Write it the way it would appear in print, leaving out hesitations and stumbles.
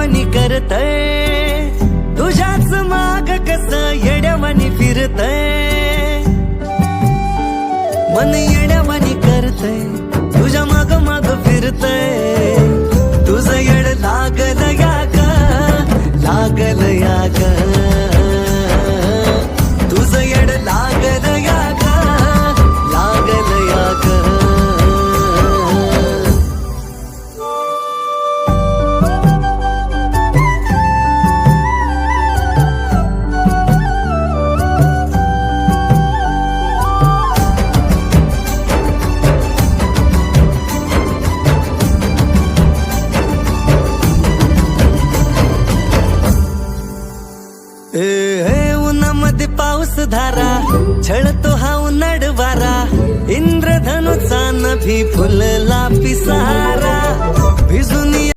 येड्यावानी करतय, तुझ्याच माग कस येड्यावानी फिरतय, मन येड्यावानी करतय, तुझ्या माग माग फिरतय, तुझं येड लागल या ग, लागल या ग, तुझं येड लागल या ग, लागल या ग. उन्हामध्ये पाऊस धारा, छळतो हा उन्हाळ वारा, इंद्रधनुचा नभी फुलला पिसारा.